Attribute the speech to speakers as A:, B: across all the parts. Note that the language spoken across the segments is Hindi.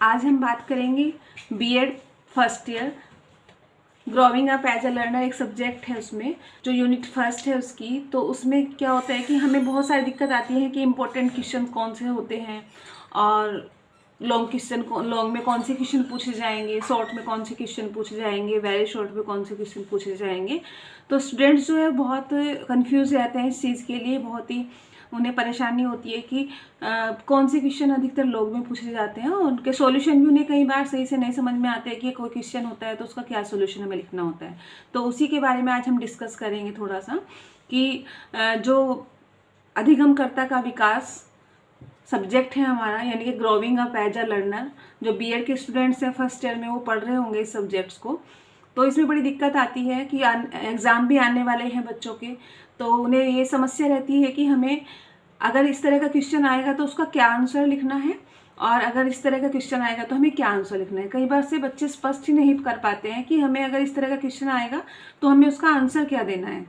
A: आज हम बात करेंगे BEd first year growing up as a learner. एक सब्जेक्ट है उसमें जो यूनिट फर्स्ट है उसकी। तो उसमें क्या होता है कि हमें बहुत सारी दिक्कत आती है कि इम्पोर्टेंट क्वेश्चन कौन से होते हैं और लॉन्ग क्वेश्चन लॉन्ग में कौन से क्वेश्चन पूछे जाएंगे, शॉर्ट में कौन से क्वेश्चन पूछे जाएंगे, वेरी शॉर्ट में कौन से क्वेश्चन पूछे जाएंगे। तो स्टूडेंट्स जो है बहुत कंफ्यूज रहते हैं इस चीज़ के लिए, बहुत ही उन्हें परेशानी होती है कि कौन से क्वेश्चन अधिकतर लॉन्ग में पूछे जाते हैं और उनके सॉल्यूशन भी उन्हें कई बार सही से नहीं समझ में आते हैं कि कोई क्वेश्चन होता है तो उसका क्या सॉल्यूशन हमें लिखना होता है। तो उसी के बारे में आज हम डिस्कस करेंगे थोड़ा सा कि जो अधिगमकर्ता का विकास सब्जेक्ट है हमारा, यानी कि growing up as a learner, जो बीएड के स्टूडेंट्स हैं फर्स्ट ईयर में वो पढ़ रहे होंगे इस सब्जेक्ट्स को। तो इसमें बड़ी दिक्कत आती है कि एग्ज़ाम भी आने वाले हैं बच्चों के, तो उन्हें ये समस्या रहती है कि हमें अगर इस तरह का क्वेश्चन आएगा तो उसका क्या आंसर लिखना है और अगर इस तरह का क्वेश्चन आएगा तो हमें क्या आंसर लिखना है। कई बार से बच्चे स्पष्ट ही नहीं कर पाते हैं कि हमें अगर इस तरह का क्वेश्चन आएगा तो हमें उसका आंसर क्या देना है,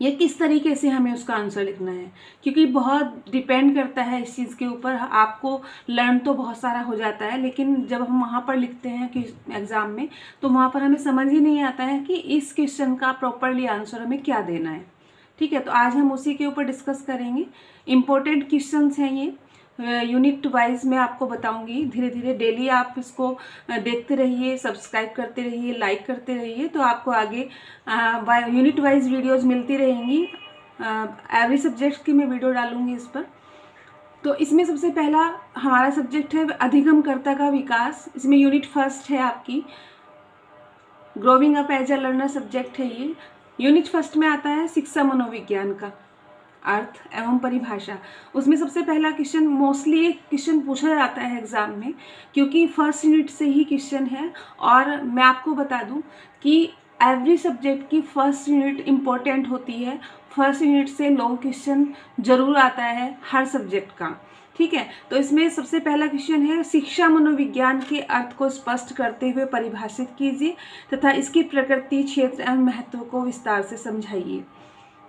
A: ये किस तरीके से हमें उसका आंसर लिखना है, क्योंकि बहुत डिपेंड करता है इस चीज़ के ऊपर। आपको लर्न तो बहुत सारा हो जाता है, लेकिन जब हम वहाँ पर लिखते हैं कि एग्ज़ाम में, तो वहाँ पर हमें समझ ही नहीं आता है कि इस क्वेश्चन का प्रॉपरली आंसर हमें क्या देना है। ठीक है, तो आज हम उसी के ऊपर डिस्कस करेंगे। इम्पोर्टेंट क्वेश्चंस हैं ये, यूनिट वाइज मैं आपको बताऊंगी। धीरे धीरे डेली आप इसको देखते रहिए, सब्सक्राइब करते रहिए, लाइक करते रहिए, तो आपको आगे यूनिट वाइज वीडियोस मिलती रहेंगी। एवरी सब्जेक्ट की मैं वीडियो डालूंगी इस पर। तो इसमें सबसे पहला हमारा सब्जेक्ट है अधिगमकर्ता का विकास। इसमें यूनिट फर्स्ट है आपकी, growing up as a learner subject है ये। यूनिट फर्स्ट में आता है शिक्षा मनोविज्ञान का अर्थ एवं परिभाषा। उसमें सबसे पहला क्वेश्चन, मोस्टली एक क्वेश्चन पूछा जाता है एग्जाम में, क्योंकि फर्स्ट यूनिट से ही क्वेश्चन है। और मैं आपको बता दूं कि एवरी सब्जेक्ट की फर्स्ट यूनिट इम्पोर्टेंट होती है। फर्स्ट यूनिट से लॉन्ग क्वेश्चन जरूर आता है हर सब्जेक्ट का। ठीक है, तो इसमें सबसे पहला क्वेश्चन है, शिक्षा मनोविज्ञान के अर्थ को स्पष्ट करते हुए परिभाषित कीजिए तथा इसकी प्रकृति, क्षेत्र एवं महत्व को विस्तार से समझाइए।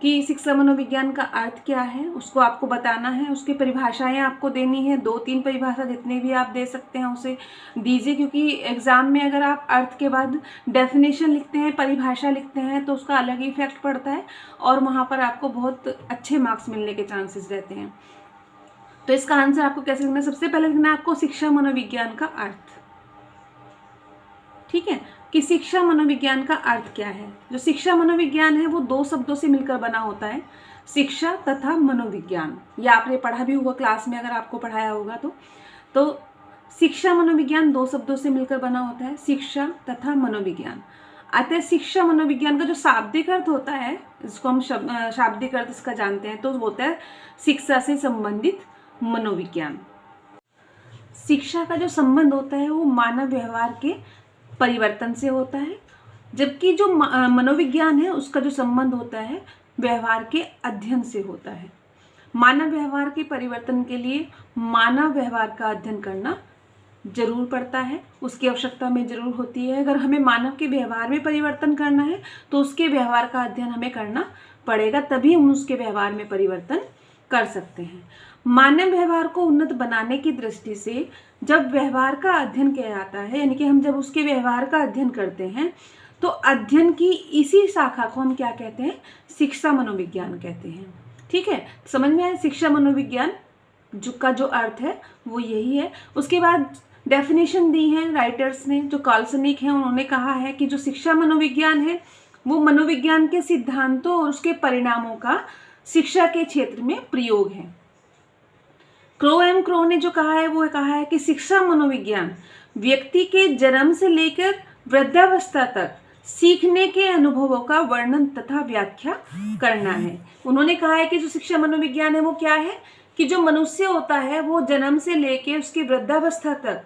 A: कि शिक्षा मनोविज्ञान का अर्थ क्या है उसको आपको बताना है, उसकी परिभाषाएं आपको देनी है। 2-3 परिभाषा जितने भी आप दे सकते हैं उसे दीजिए, क्योंकि एग्जाम में अगर आप अर्थ के बाद डेफिनेशन लिखते हैं, परिभाषा लिखते हैं, तो उसका अलग ही इफेक्ट पड़ता है और वहाँ पर आपको बहुत अच्छे मार्क्स मिलने के चांसेस रहते हैं। तो इसका आंसर आपको कैसे लिखना है? सबसे पहले लिखना है आपको शिक्षा मनोविज्ञान का अर्थ। ठीक है, कि शिक्षा मनोविज्ञान का अर्थ क्या है। जो शिक्षा मनोविज्ञान है वो 2 शब्दों से मिलकर बना होता है, शिक्षा तथा मनोविज्ञान। ये आपने पढ़ा भी होगा क्लास में, अगर आपको पढ़ाया होगा तो शिक्षा मनोविज्ञान 2 शब्दों से मिलकर बना होता है, शिक्षा तथा मनोविज्ञान। अतः शिक्षा मनोविज्ञान का जो शाब्दिक अर्थ होता है, इसको हम शाब्दिक अर्थ इसका जानते हैं, तो होता है शिक्षा से संबंधित मनोविज्ञान। शिक्षा का जो संबंध होता है वो मानव व्यवहार के परिवर्तन से होता है, जबकि जो मनोविज्ञान है उसका जो संबंध होता है व्यवहार के अध्ययन से होता है। मानव व्यवहार के परिवर्तन के लिए मानव व्यवहार का अध्ययन करना जरूर पड़ता है, उसकी आवश्यकता में जरूर होती है। अगर हमें मानव के व्यवहार में परिवर्तन करना है तो उसके व्यवहार का अध्ययन हमें करना पड़ेगा, तभी हम उसके व्यवहार में परिवर्तन कर सकते हैं। मानव व्यवहार को उन्नत बनाने की दृष्टि से जब व्यवहार का अध्ययन किया जाता है, यानी कि हम जब उसके व्यवहार का अध्ययन करते हैं, तो अध्ययन की इसी शाखा को हम क्या कहते हैं? शिक्षा मनोविज्ञान कहते हैं। ठीक है, समझ में आया? शिक्षा मनोविज्ञान का जो अर्थ है वो यही है। उसके बाद डेफिनेशन दी है राइटर्स ने, जो काल्सनिक हैं, उन्होंने कहा है कि जो शिक्षा मनोविज्ञान है वो मनोविज्ञान के सिद्धांतों और उसके परिणामों का शिक्षा के क्षेत्र में प्रयोग है। क्रो ने जो कहा है वो कहा है कि शिक्षा मनोविज्ञान व्यक्ति के जन्म से लेकर वृद्धावस्था तक सीखने के अनुभवों का वर्णन तथा व्याख्या करना है। उन्होंने कहा है कि जो शिक्षा मनोविज्ञान है वो क्या है कि जो मनुष्य होता है वो जन्म से लेकर उसकी वृद्धावस्था तक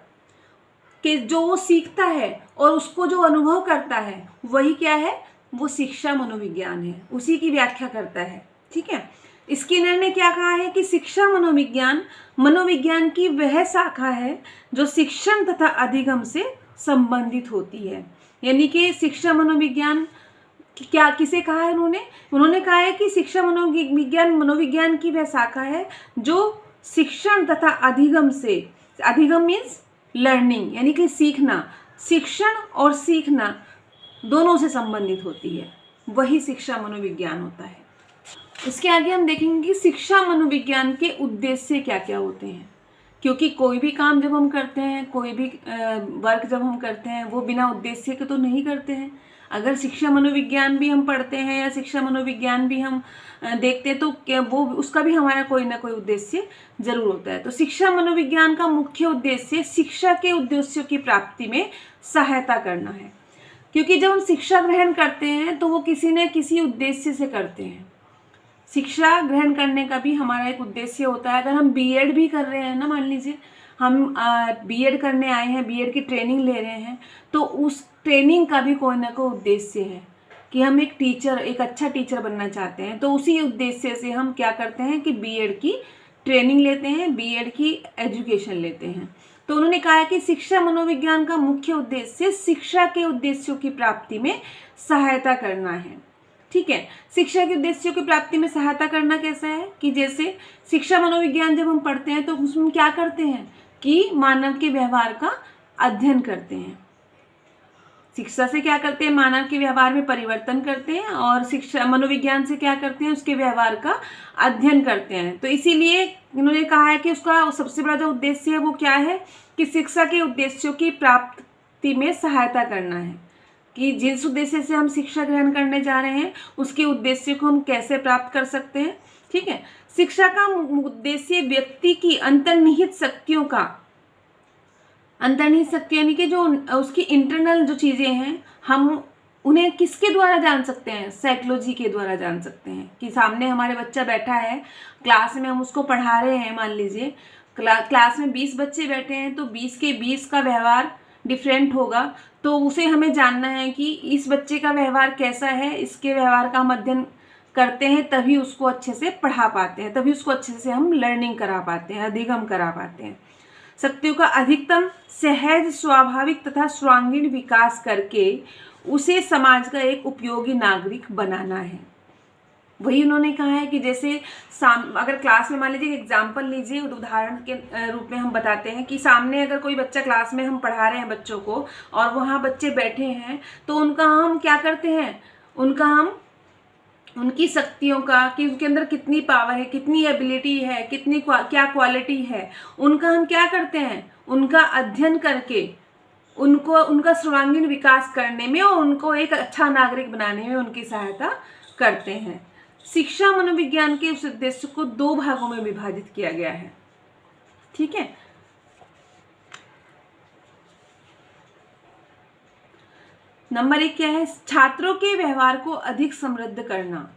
A: कि जो वो सीखता है और उसको जो अनुभव करता है वही क्या है? वो शिक्षा मनोविज्ञान है, उसी की व्याख्या करता है। ठीक है, स्किनर ने क्या कहा है कि शिक्षा मनोविज्ञान मनोविज्ञान की वह शाखा है जो शिक्षण तथा अधिगम से संबंधित होती है। यानी कि शिक्षा मनोविज्ञान क्या किसे कहा है उन्होंने कहा है कि शिक्षा मनोविज्ञान की वह शाखा है जो शिक्षण तथा अधिगम से, अधिगम मीन्स लर्निंग यानी कि सीखना, शिक्षण और सीखना दोनों से संबंधित होती है, वही शिक्षा मनोविज्ञान होता है। इसके आगे हम देखेंगे कि शिक्षा मनोविज्ञान के उद्देश्य क्या क्या होते हैं, क्योंकि कोई भी काम जब हम करते हैं, कोई भी वर्क जब हम करते हैं, वो बिना उद्देश्य के तो नहीं करते हैं। अगर शिक्षा मनोविज्ञान भी हम पढ़ते हैं या शिक्षा मनोविज्ञान भी हम देखते हैं तो क्या वो उसका भी हमारा कोई ना कोई उद्देश्य जरूर होता है। तो शिक्षा मनोविज्ञान का मुख्य उद्देश्य शिक्षा के उद्देश्यों की प्राप्ति में सहायता करना है, क्योंकि जब हम शिक्षा ग्रहण करते हैं तो वो किसी न किसी उद्देश्य से करते हैं। शिक्षा ग्रहण करने का भी हमारा एक उद्देश्य होता है। अगर हम बीएड भी कर रहे हैं ना, मान लीजिए हम बीएड करने आए हैं, बीएड की ट्रेनिंग ले रहे हैं, तो उस ट्रेनिंग का भी कोई ना कोई उद्देश्य है कि हम एक अच्छा टीचर बनना चाहते हैं। तो उसी उद्देश्य से हम क्या करते हैं कि बीएड की ट्रेनिंग लेते हैं, बीएड की एजुकेशन लेते हैं। तो उन्होंने कहा है कि शिक्षा मनोविज्ञान का मुख्य उद्देश्य शिक्षा के उद्देश्यों की प्राप्ति में सहायता करना है। ठीक है, शिक्षा के उद्देश्यों की प्राप्ति में सहायता करना कैसा है कि जैसे शिक्षा मनोविज्ञान जब हम पढ़ते हैं तो उसमें क्या करते हैं कि मानव के व्यवहार का अध्ययन करते हैं। शिक्षा से क्या करते हैं, मानव के व्यवहार में परिवर्तन करते हैं, और शिक्षा मनोविज्ञान से क्या करते हैं, उसके व्यवहार का अध्ययन करते हैं। तो इसीलिए इन्होंने कहा है कि उसका सबसे बड़ा जो उद्देश्य है वो क्या है कि शिक्षा के उद्देश्यों की प्राप्ति में सहायता करना है, कि जिस उद्देश्य से हम शिक्षा ग्रहण करने जा रहे हैं उसके उद्देश्य को हम कैसे प्राप्त कर सकते हैं। ठीक है, शिक्षा का उद्देश्य व्यक्ति की अंतर्निहित शक्तियों यानी कि जो उसकी इंटरनल जो चीज़ें हैं हम उन्हें किसके द्वारा जान सकते हैं, साइकोलॉजी के द्वारा जान सकते हैं। कि सामने हमारे बच्चा बैठा है क्लास में, हम उसको पढ़ा रहे हैं, मान लीजिए क्लास में 20 बच्चे बैठे हैं, तो 20 के 20 का व्यवहार डिफरेंट होगा, तो उसे हमें जानना है कि इस बच्चे का व्यवहार कैसा है, इसके व्यवहार का हम अध्ययन करते हैं, तभी उसको अच्छे से पढ़ा पाते हैं, तभी उसको अच्छे से हम लर्निंग करा पाते हैं, अधिगम करा पाते हैं। शक्तियों का अधिकतम सहज, स्वाभाविक तथा सर्वांगीण विकास करके उसे समाज का एक उपयोगी नागरिक बनाना है। वही उन्होंने कहा है कि जैसे अगर क्लास में मान लीजिए एग्जाम्पल लीजिए, उदाहरण के रूप में हम बताते हैं कि सामने अगर कोई बच्चा क्लास में हम पढ़ा रहे हैं बच्चों को और वहाँ बच्चे बैठे हैं, तो उनका हम क्या करते हैं, उनकी शक्तियों का, कि उनके अंदर कितनी पावर है, कितनी एबिलिटी है, क्या क्वालिटी है, उनका हम क्या करते हैं, उनका अध्ययन करके उनका सर्वांगीण विकास करने में और उनको एक अच्छा नागरिक बनाने में उनकी सहायता करते हैं। शिक्षा मनोविज्ञान के उस उद्देश्य को 2 भागों में विभाजित किया गया है। ठीक है, नंबर 1 क्या है, छात्रों के व्यवहार को अधिक समृद्ध करना,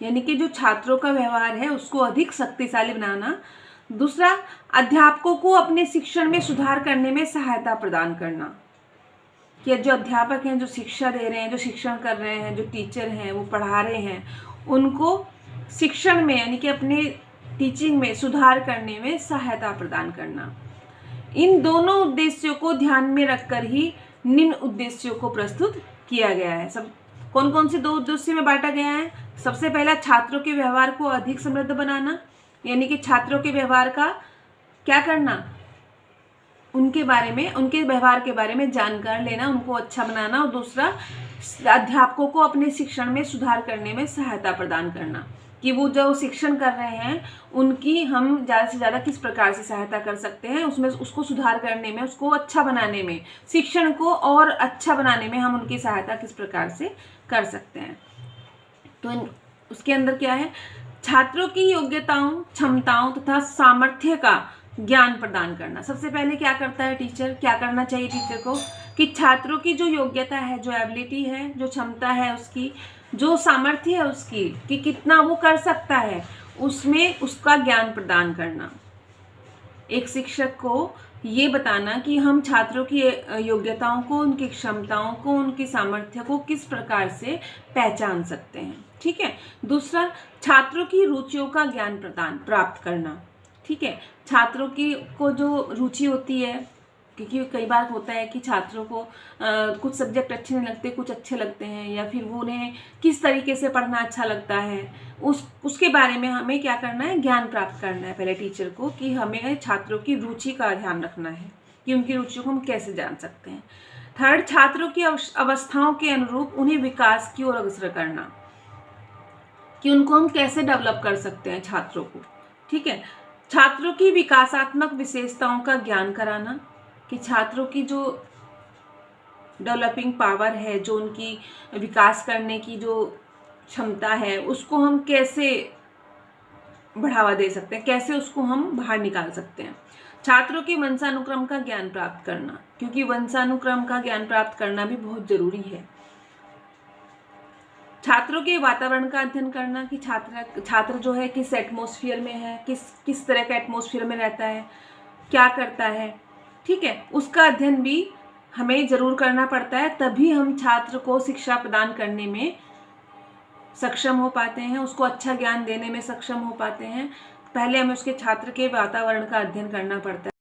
A: यानी कि जो छात्रों का व्यवहार है उसको अधिक शक्तिशाली बनाना। दूसरा, अध्यापकों को अपने शिक्षण में सुधार करने में सहायता प्रदान करना, कि जो अध्यापक हैं, जो शिक्षा दे रहे हैं, जो शिक्षण कर रहे हैं, जो टीचर हैं, वो पढ़ा रहे हैं, उनको शिक्षण में यानी कि अपने टीचिंग में सुधार करने में सहायता प्रदान करना। इन दोनों उद्देश्यों को ध्यान में रखकर ही निम्न उद्देश्यों को प्रस्तुत किया गया है। सब कौन कौन से 2 उद्देश्य में बांटा गया है। सबसे पहला, छात्रों के व्यवहार को अधिक समृद्ध बनाना, यानी कि छात्रों के व्यवहार का क्या करना, उनके व्यवहार के बारे में जानकारी लेना, उनको अच्छा बनाना। और दूसरा, अध्यापकों को अपने शिक्षण में सुधार करने में सहायता प्रदान करना, कि वो जो शिक्षण कर रहे हैं उनकी हम ज़्यादा से ज़्यादा किस प्रकार से सहायता कर सकते हैं, उसको सुधार करने में, उसको अच्छा बनाने में, शिक्षण को और अच्छा बनाने में हम उनकी सहायता किस प्रकार से कर सकते हैं। तो उसके अंदर क्या है, छात्रों की योग्यताओं, क्षमताओं तथा सामर्थ्य का ज्ञान प्रदान करना। सबसे पहले क्या करता है टीचर, क्या करना चाहिए टीचर को, कि छात्रों की जो योग्यता है, जो एबिलिटी है, जो क्षमता है उसकी, जो सामर्थ्य है उसकी, कि कितना वो कर सकता है, उसमें उसका ज्ञान प्रदान करना। एक शिक्षक को ये बताना कि हम छात्रों की योग्यताओं को, उनकी क्षमताओं को, उनकी सामर्थ्य को किस प्रकार से पहचान सकते हैं। ठीक है। दूसरा, छात्रों की रुचियों का ज्ञान प्राप्त करना। ठीक है, छात्रों की को जो रुचि होती है, क्योंकि कई बार होता है कि छात्रों को कुछ सब्जेक्ट अच्छे नहीं लगते, कुछ अच्छे लगते हैं, या फिर वो उन्हें किस तरीके से पढ़ना अच्छा लगता है, उसके बारे में हमें क्या करना है, ज्ञान प्राप्त करना है पहले टीचर को, कि हमें छात्रों की रुचि का ध्यान रखना है कि उनकी रुचि को हम कैसे जान सकते हैं। थर्ड, छात्रों की अवस्थाओं के अनुरूप उन्हें विकास की ओर अग्रसर करना, कि उनको हम कैसे डेवलप कर सकते हैं छात्रों को। ठीक है, छात्रों की विकासात्मक विशेषताओं का ज्ञान कराना, कि छात्रों की जो डेवलपिंग पावर है, जो उनकी विकास करने की जो क्षमता है, उसको हम कैसे बढ़ावा दे सकते हैं, कैसे उसको हम बाहर निकाल सकते हैं। छात्रों के वंशानुक्रम का ज्ञान प्राप्त करना, क्योंकि वंशानुक्रम का ज्ञान प्राप्त करना भी बहुत जरूरी है। छात्रों के वातावरण का अध्ययन करना, कि छात्र जो है किस एटमॉस्फेयर में है, किस तरह का एटमॉस्फेयर में रहता है, क्या करता है। ठीक है, उसका अध्ययन भी हमें जरूर करना पड़ता है, तभी हम छात्र को शिक्षा प्रदान करने में सक्षम हो पाते हैं, उसको अच्छा ज्ञान देने में सक्षम हो पाते हैं। पहले हमें उसके छात्र के वातावरण का अध्ययन करना पड़ता है।